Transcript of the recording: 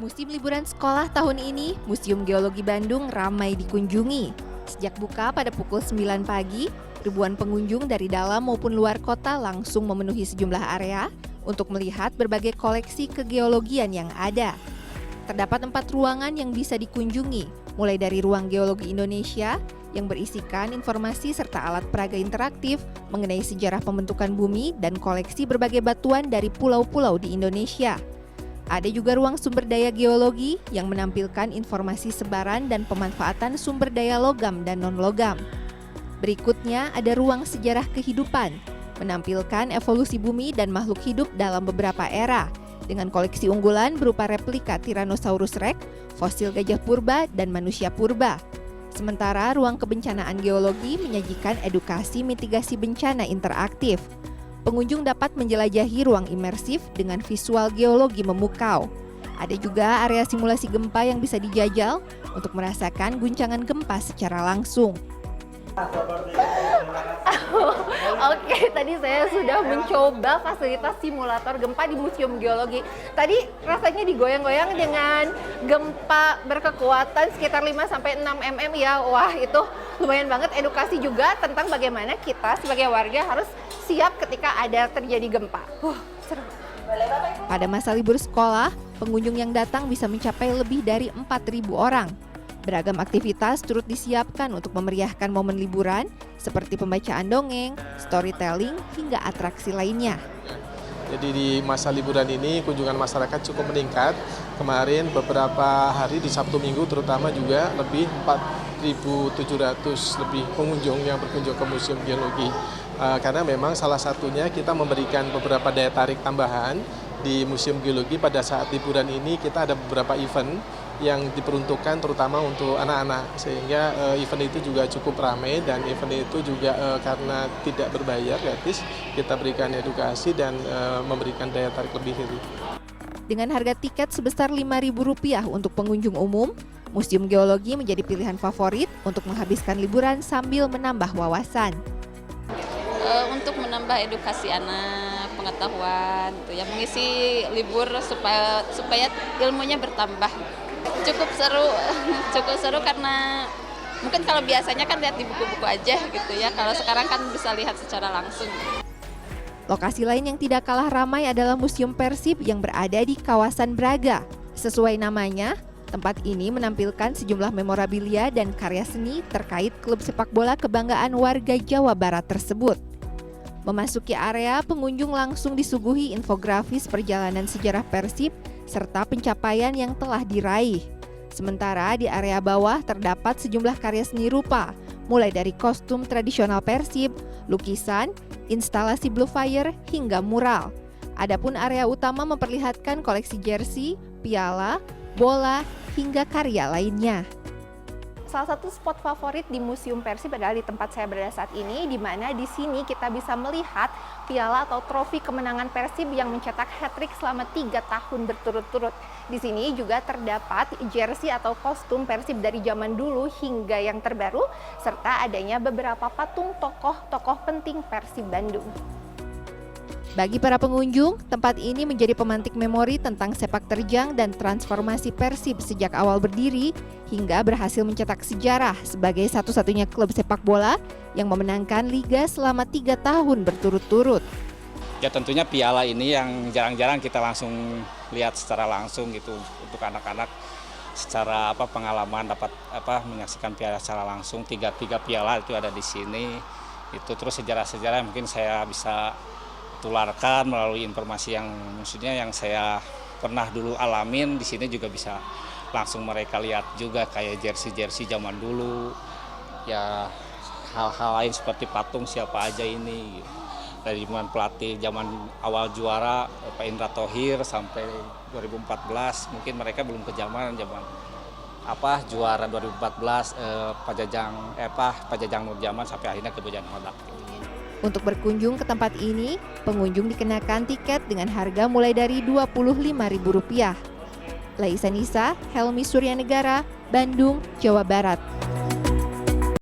Musim liburan sekolah tahun ini, Museum Geologi Bandung ramai dikunjungi. Sejak buka pada pukul 9 pagi, ribuan pengunjung dari dalam maupun luar kota langsung memenuhi sejumlah area untuk melihat berbagai koleksi kegeologian yang ada. Terdapat 4 ruangan yang bisa dikunjungi, mulai dari ruang Geologi Indonesia yang berisikan informasi serta alat peraga interaktif mengenai sejarah pembentukan bumi dan koleksi berbagai batuan dari pulau-pulau di Indonesia. Ada juga ruang sumber daya geologi yang menampilkan informasi sebaran dan pemanfaatan sumber daya logam dan non-logam. Berikutnya ada ruang sejarah kehidupan, menampilkan evolusi bumi dan makhluk hidup dalam beberapa era, dengan koleksi unggulan berupa replika Tyrannosaurus Rex, fosil gajah purba, dan manusia purba. Sementara ruang kebencanaan geologi menyajikan edukasi mitigasi bencana interaktif. Pengunjung dapat menjelajahi ruang imersif dengan visual geologi memukau. Ada juga area simulasi gempa yang bisa dijajal untuk merasakan guncangan gempa secara langsung. Oke, tadi saya sudah mencoba fasilitas simulator gempa di Museum Geologi. Tadi rasanya digoyang-goyang dengan gempa berkekuatan sekitar 5-6 mm ya. Wah, itu lumayan banget, edukasi juga tentang bagaimana kita sebagai warga harus siap ketika ada terjadi gempa. Seru. Pada masa libur sekolah, pengunjung yang datang bisa mencapai lebih dari 4.000 orang. Beragam aktivitas turut disiapkan untuk memeriahkan momen liburan, seperti pembacaan dongeng, storytelling, hingga atraksi lainnya. Jadi di masa liburan ini kunjungan masyarakat cukup meningkat. Kemarin beberapa hari di Sabtu Minggu terutama juga lebih 4.700 lebih pengunjung yang berkunjung ke Museum Geologi. Karena memang salah satunya kita memberikan beberapa daya tarik tambahan di Museum Geologi. Pada saat liburan ini kita ada beberapa event yang diperuntukkan terutama untuk anak-anak, sehingga event itu juga cukup ramai, dan event itu juga karena tidak berbayar, gratis, kita berikan edukasi dan memberikan daya tarik lebih. Dengan harga tiket sebesar Rp5.000 untuk pengunjung umum, Museum Geologi menjadi pilihan favorit untuk menghabiskan liburan sambil menambah wawasan. Untuk menambah edukasi anak, pengetahuan, ya, mengisi libur supaya ilmunya bertambah. Cukup seru karena mungkin kalau biasanya kan lihat di buku-buku aja gitu ya, kalau sekarang kan bisa lihat secara langsung. Lokasi lain yang tidak kalah ramai adalah Museum Persib yang berada di kawasan Braga. Sesuai namanya, tempat ini menampilkan sejumlah memorabilia dan karya seni terkait klub sepak bola kebanggaan warga Jawa Barat tersebut. Memasuki area, pengunjung langsung disuguhi infografis perjalanan sejarah Persib serta pencapaian yang telah diraih. Sementara di area bawah terdapat sejumlah karya seni rupa, mulai dari kostum tradisional Persib, lukisan, instalasi Blue Fire, hingga mural. Adapun area utama memperlihatkan koleksi jersey, piala, bola, hingga karya lainnya. Salah satu spot favorit di Museum Persib adalah di tempat saya berada saat ini, di mana di sini kita bisa melihat piala atau trofi kemenangan Persib yang mencetak hat-trick selama 3 tahun berturut-turut. Di sini juga terdapat jersey atau kostum Persib dari zaman dulu hingga yang terbaru, serta adanya beberapa patung tokoh-tokoh penting Persib Bandung. Bagi para pengunjung, tempat ini menjadi pemantik memori tentang sepak terjang dan transformasi Persib sejak awal berdiri hingga berhasil mencetak sejarah sebagai satu-satunya klub sepak bola yang memenangkan liga selama 3 tahun berturut-turut. Ya tentunya piala ini yang jarang-jarang kita langsung lihat secara langsung gitu, untuk anak-anak secara pengalaman dapat menyaksikan piala secara langsung. tiga piala itu ada di sini. Itu terus sejarah-sejarah yang mungkin saya bisa tularkan melalui informasi yang yang saya pernah dulu alamin. Di sini juga bisa langsung mereka lihat juga kayak jersey zaman dulu, ya hal-hal lain seperti patung siapa aja ini, dari zaman pelatih zaman awal juara Pak Indra Thohir sampai 2014, mungkin mereka belum ke zaman juara 2014 Pak Jajang Nurjaman sampai akhirnya ke Bojan Hodak. Untuk berkunjung ke tempat ini, pengunjung dikenakan tiket dengan harga mulai dari Rp25.000. Laisa Nisa, Helmi Suryanegara, Bandung, Jawa Barat.